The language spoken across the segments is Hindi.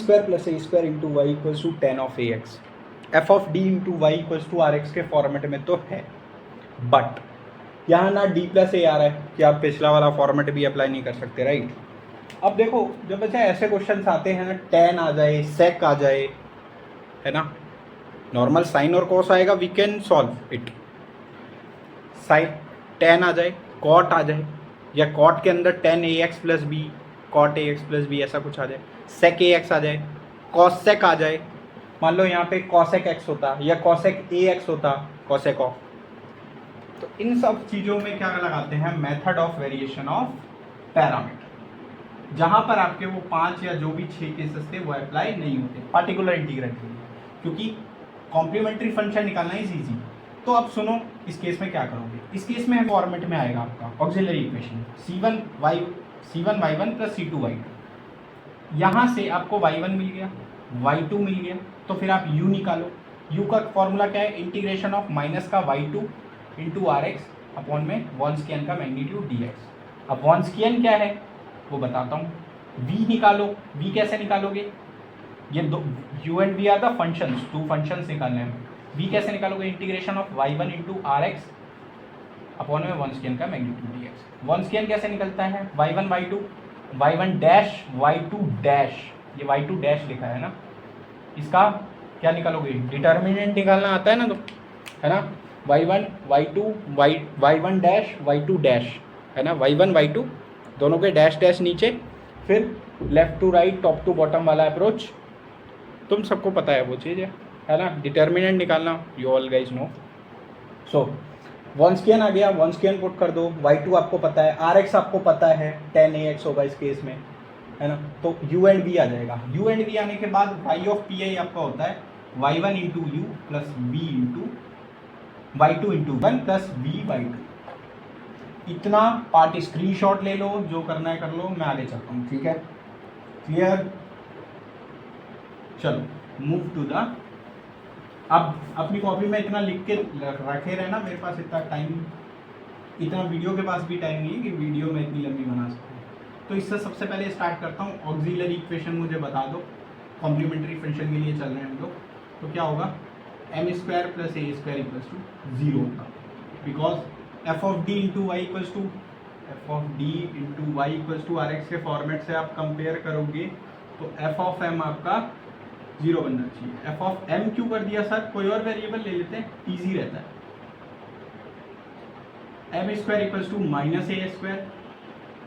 Square plus A square into Y equals to ten of A x, F of D into Y equals to are x के फॉर्मेट में तो है, बट यहाँ ना डी प्लस ए आ रहा है कि आप पिछला वाला फॉर्मेट भी अप्लाई नहीं कर सकते, राइट। अब देखो जब बच्चा ऐसे क्वेश्चन आते हैं ना, टेन आ जाए, सेक आ जाए, है ना, नॉर्मल साइन और कॉस आएगा, we can solve it. Sine tan आ जाए, कॉट आ जाए, या कॉट के अंदर tan a x plus b, cot a x plus b ऐसा कुछ आ जाए, सेक ए एक्स आ जाए, कॉसेक आ जाए, मान लो यहाँ पे कॉसेक एक्स होता या कॉसेक ए एक्स होता, कॉसेक ऑफ। तो इन सब चीज़ों में क्या लगाते हैं, method of variation of parameter, जहाँ पर आपके वो 5 या जो भी 6 केसेस थे वो अप्लाई नहीं होते पार्टिकुलर इंटीग्रल के लिए, क्योंकि कॉम्प्लीमेंट्री फंक्शन निकालना ही इजी। तो अब सुनो इस केस में क्या करोगे, इस केस में फॉर्मेट में आएगा आपका auxiliary equation C1y1 plus C2y2। यहाँ से आपको y1 मिल गया, y2 मिल गया, तो फिर आप u निकालो। u का फॉर्मूला क्या है, इंटीग्रेशन ऑफ माइनस का y2 into are x upon में वन स्क्वायर का मैग्नीट्यूड dx। अब वन स्क्वायर क्या है वो बताता हूँ, v निकालो। v कैसे निकालोगे, ये दो u and v are the functions, 2 functions निकालने हैं। v कैसे निकालोगे, integration of y1 into are x upon में वन स्क्वायर का मैग्नीट्यूड dx। वन स्क्वायर कैसे निकलता है, y1 y1 dash y2 dash, ये y2 डैश लिखा है ना, इसका क्या निकालोगे, डिटर्मिनेंट निकालना आता है ना, तो है ना, y1 y2 y1 dash y2 dash, है ना, y1 y2 दोनों के डैश डैश नीचे, फिर left to right top to bottom वाला अप्रोच, तुम सबको पता है वो चीज़ है ना, डिटर्मिनेंट निकालना, you all guys know. So one square आ गया, वन स्क्वायर पुट कर दो, y2 आपको पता है, rx आपको पता है 10ax होगा इस केस में, है ना, तो u एंड v आ जाएगा। u एंड v आने के बाद y ऑफ pi आपका होता है y1 into you plus v into y2 into one plus v y2। इतना पार्ट स्क्रीनशॉट ले लो, जो करना है कर लो, मैं आगे चलता हूँ, ठीक है, क्लियर। चलो मूव टू द, अब अपनी कॉपी में इतना लिख के रखे रहना, मेरे पास इतना टाइम, इतना वीडियो के पास भी टाइम नहीं है कि वीडियो में इतनी लंबी बना सकूँ। तो इससे सबसे पहले स्टार्ट करता हूँ, ऑक्सिलरी इक्वेशन मुझे बता दो, कॉम्प्लीमेंट्री फंक्शन के लिए चल रहे हैं हम लोग, तो क्या होगा, M square plus A square equals to 0 होगा, because F of D into Y equals to are x के फॉर्मेट से आप कंपेयर करोगे तो एफ ऑफ एम आपका 0 बनना चाहिए। एफ ऑफ एम क्यों कर दिया सर, कोई और वेरिएबल ले लेते हैं, इजी रहता है। M square equals to minus A square,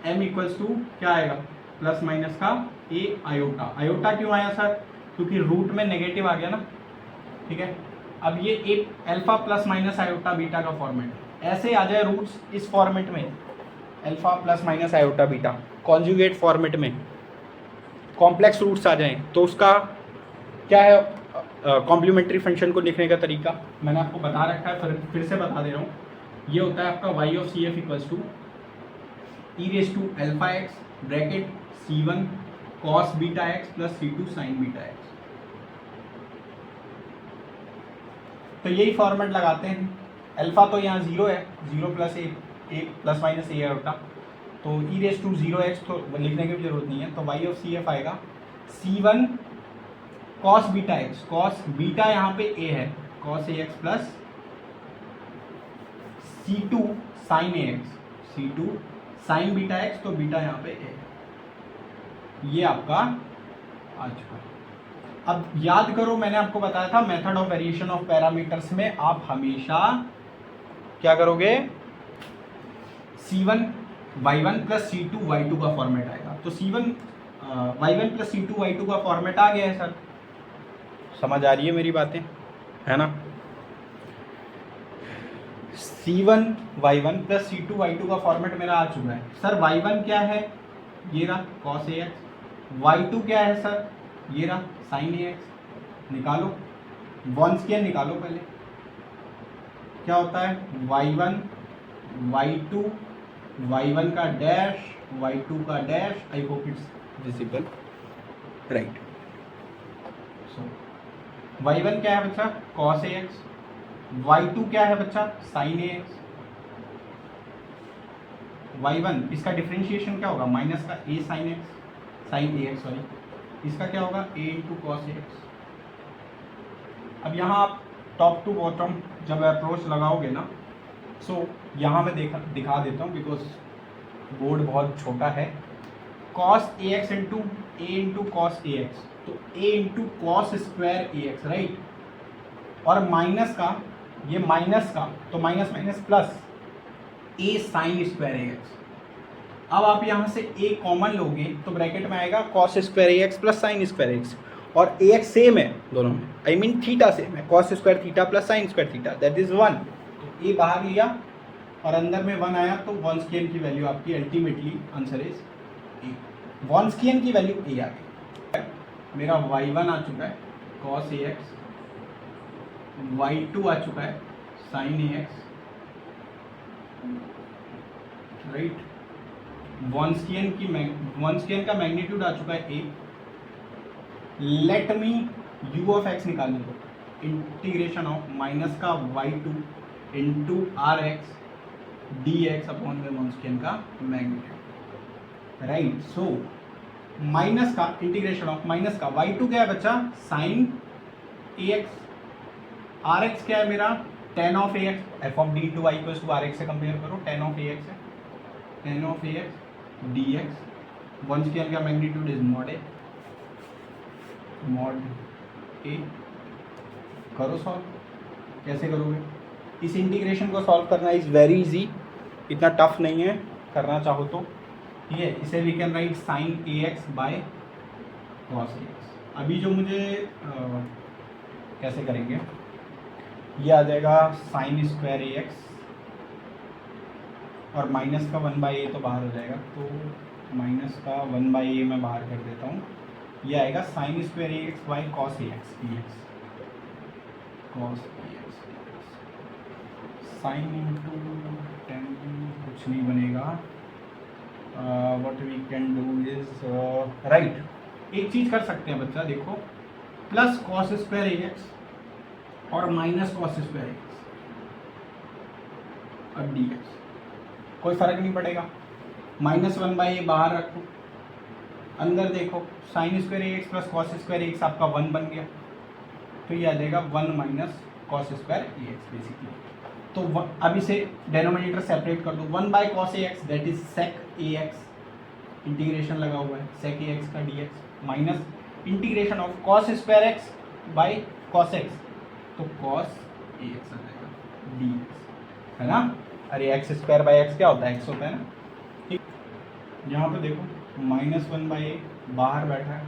M equals to क्या आएगा, प्लस माइनस का ए आयोटा। आयोटा क्यों आया सर, क्योंकि रूट में नेगेटिव आ गया ना, ठीक है। अब ये एक alpha plus minus iota beta का फॉर्मेट, ऐसे आ जाए रूट्स इस फॉर्मेट में, alpha plus minus iota beta conjugate format में, कॉम्प्लेक्स रूट्स आ जाएं, तो उसका क्या है, कॉम्प्लीमेंट्री फंक्शन को लिखने का तरीका मैंने आपको बता रखा है, फिर से बता दे रहा हूँ। ये होता है आपका y of C F equals to E raise to alpha X bracket C1 cos beta X plus C2 sine beta x. तो यही फॉर्मेट लगाते हैं। अल्फा तो यहाँ 0 है, 0 प्लस ए प्लस माइनस ए होता, तो ई रेस टू 0x तो लिखने की भी जरूरत नहीं है, तो y ऑफ सी एफ आएगा C1 cos beta x, cos beta यहाँ पे a है, कॉस ए एक्स प्लस C2 साइन ए x, C2 sine beta x, तो बीटा यहाँ पे a, ये आपका आ चुका। अब याद करो, मैंने आपको बताया था method of variation of parameters में आप हमेशा क्या करोगे, C1 y1 plus C2 y2 का फॉर्मेट आएगा। तो C1 y1 plus C2 y2 का फॉर्मेट आ गया है सर, समझ आ रही है मेरी बातें, है ना। C1 y1 plus C2 y2 का फॉर्मेट मेरा आ चुका है सर। y1 क्या है, ये रहा cos ax, y2 क्या है सर, ये रहा sin ax। निकालो, वन स्क्वायर निकालो पहले, क्या होता है y1 y2 y1 का डैश y2 का dash, I hope it's visible, right. So y1 क्या है बच्चा, cos ax, y2 क्या है बच्चा, sin ax। y1 इसका डिफरेंशिएशन क्या होगा, माइनस का a sin ax, sin ax sorry, इसका क्या होगा a into cos A x. अब यहाँ आप टॉप टू बॉटम जब अप्रोच लगाओगे ना, सो यहाँ मैं दिखा देता हूँ बिकॉज बोर्ड बहुत छोटा है। कॉस ए एक्स इंटू कॉस ए एक्स, तो a into cos square A X, right. और माइनस का, ये माइनस का तो minus minus plus a sign square A x. अब आप यहाँ से a कॉमन लोगे तो ब्रैकेट में आएगा कॉस स्क्वायर ए x plus sine square x, और ए एक्स सेम है दोनों में, आई मीन थीटा सेम है, cos square theta plus sine square theta, that is 1। तो a बाहर लिया और अंदर में 1 आया, तो वॉन्स्कियन की वैल्यू आपकी अल्टीमेटली आंसर इज a। वॉन्स्कियन की वैल्यू a आ गई। मेरा y1 आ चुका है कॉस ए एक्स, y2 आ चुका है साइन ए एक्स, राइट। वॉन्स्कियन का मैग्नीट्यूड आ चुका है a। Let me u of x निकालने दो, इंटीग्रेशन ऑफ माइनस का y2 into are X D X upon में वॉन्स्कियन का मैग्नीट्यूड, राइट। सो माइनस का इंटीग्रेशन ऑफ माइनस का y2 क्या है बच्चा, साइन ए एक्स, आर एक्स क्या है मेरा tan of A x, F of D to Y equals to are x से कंपेयर करो, टेन ऑफ ए एक्स है, tan of A x D x. Wronskian का मैग्नीट्यूड इज मॉड ए। करो सॉल्व, कैसे करोगे? इस इंटीग्रेशन को सॉल्व करना इज वेरी इजी, इतना टफ नहीं है करना चाहो तो। ठीक है, इसे we can write sine A X by cos A X. अभी जो मुझे कैसे करेंगे, ये आ जाएगा साइन स्क्वायर ए एक्स और माइनस का 1/a तो बाहर हो जाएगा, तो माइनस का 1/a मैं बाहर कर देता हूँ। ये आएगा sine square A X by cos A x D X, cos A X sine into tan कुछ नहीं बनेगा। What we can do is right, एक चीज़ कर सकते हैं बच्चा, देखो प्लस कॉस स्क्वायर ए एक्स और माइनस कॉस स्क्वायर ए एक्स और डी एक्स, कोई फर्क नहीं पड़ेगा। माइनस 1/a बाहर रखो, अंदर देखो साइन स्क्वायर ए एक्स प्लस कॉस स्क्वायर ए एक्स आपका 1 बन गया, तो ये आ जाएगा 1 माइनस कॉस स्क्वायर ए एक्स बेसिकली। तो अब इसे डेनोमिनेटर सेपरेट कर दो, 1 by cos A X that is sec A X, integration लगा हुआ है सेक ए एक्स का D X, minus integration of cos square X by cos X, तो कॉस ए एक्स आ जाएगा डी एक्स, है ना। अरे एक्स स्क्वायर बाई एक्स क्या होता है, एक्स होता है ना, ठीक। यहाँ पे देखो माइनस 1/a बाहर बैठा है।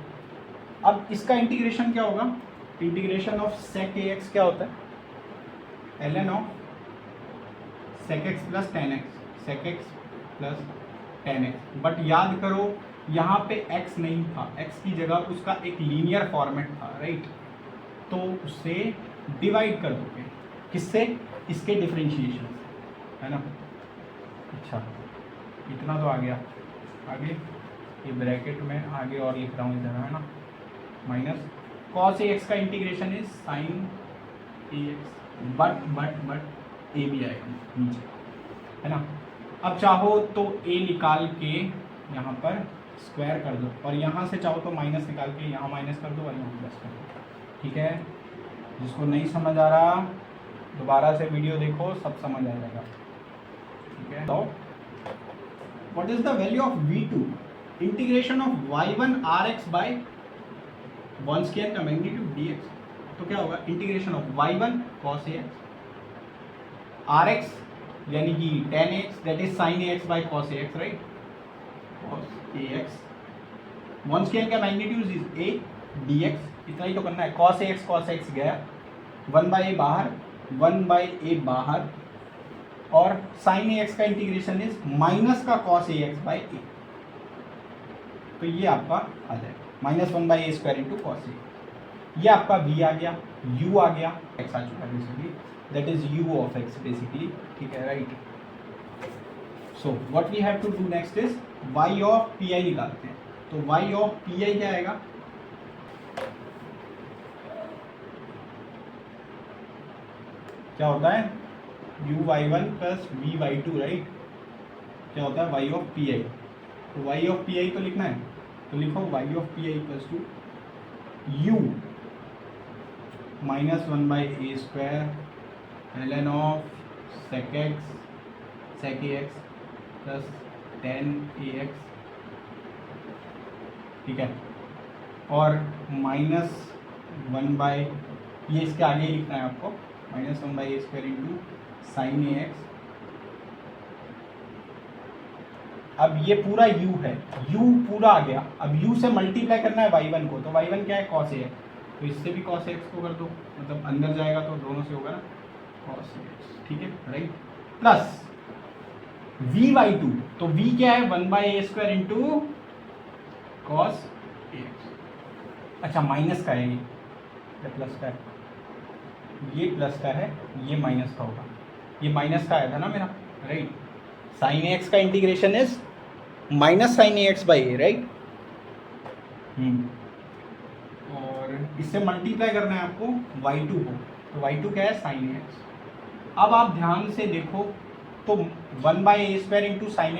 अब इसका इंटीग्रेशन क्या होगा, integration of sec A X क्या होता है, L N of sec X plus tan X, sec X plus tan X. But याद करो यहाँ पे x नहीं था, x की जगह उसका एक लीनियर फॉर्मेट था, राइट। तो उससे डिवाइड कर दोगे, किससे, इसके डिफरेंशिएशन से, है ना। अच्छा इतना तो आ गया, आगे ये ब्रैकेट में आगे और लिख रहा हूँ इधर, है ना, माइनस कॉस ए एक्स का integration is sine A x, but a भी आएगा नीचे, है ना। अब चाहो तो ए निकाल के यहाँ पर स्क्वायर कर दो, और यहाँ से चाहो तो माइनस निकाल के यहाँ माइनस कर दो और यहाँ प्लस कर दो, ठीक है। जिसको नहीं समझ आ रहा दोबारा से वीडियो देखो, सब समझ आ जाएगा, ठीक है। तो what is the value of v2, integration of y1 rx by Wronskian का मैग्नीट्यूड dx, तो क्या होगा, integration of y1 cos ax rx यानी कि tan x that is sin ax by cos ax, right, cos ax। Wronskian का मैग्नीट्यूड इज a dx, इतना ही तो करना है। cos ax गया, 1/a बाहर, 1/a बाहर, और sin ax का इंटीग्रेशन इज माइनस का cos ax बाई a, तो ये आपका आ जाएगा minus 1/a square into cos a. ये आपका v आ गया, u आ गया, x आ चुका है basically, that is u of x basically, ठीक है, right. So what we have to do next is y of pi निकालते हैं, तो y ऑफ pi क्या आएगा, क्या होता है u(y1) प्लस v(y2), राइट। क्या होता है y ऑफ pi, तो y ऑफ pi तो लिखना है, तो लिखो y of pi equals to u minus 1/a square ln of sec ax plus 10ax, ठीक है, और -1 ये इसके आगे ही लिखना है आपको, -1/a square into sign ax। अब ये पूरा u है, u पूरा आ गया। अब u से मल्टीप्लाई करना है y1 को, तो y1 क्या है, cos ax, तो इससे भी cos ax को कर दो, मतलब अंदर जाएगा तो दोनों से होगा ना cos ax, ठीक है, राइट, प्लस vy2, तो v क्या है 1/a square into cos ax। अच्छा माइनस का है ये प्लस का है, ये प्लस का है, ये माइनस का होगा, ये माइनस का आया था ना मेरा, राइट। साइन एक्स का integration is minus sine x by A, right. और इससे मल्टीप्लाई करना है आपको y2 को, तो y2 क्या है साइन एक्स। अब आप ध्यान से देखो तो 1/a square into sine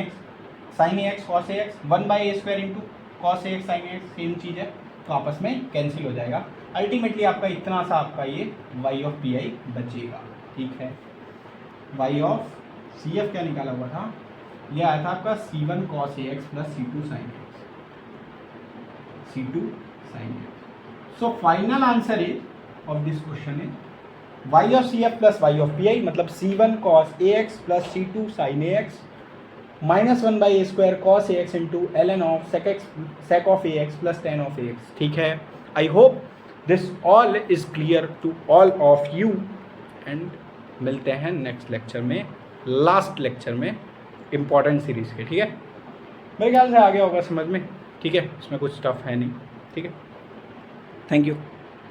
x cos x, 1/a square into cos x sine x same चीज़ है, तो आपस में कैंसिल हो जाएगा। अल्टीमेटली आपका इतना सा आपका ये y ऑफ पी आई बचेगा, ठीक है। y ऑफ सी एफ क्या निकाला हुआ था, ये आया था आपका c1 cos ax plus c2 sin x, c2 sin x। So final answer is of this question is y of C F plus y of P I, मतलब c1 cos ax plus c2 sin ax minus 1/a square cos ax into ln of sec of ax plus tan of ax, ठीक है। I hope this all is clear to all of you, and मिलते हैं नेक्स्ट लेक्चर में, लास्ट लेक्चर में इम्पॉर्टेंट सीरीज़ के, ठीक है। मेरे ख्याल से आ गया होगा समझ में, ठीक है, इसमें कुछ टफ है नहीं, ठीक है। Thank you.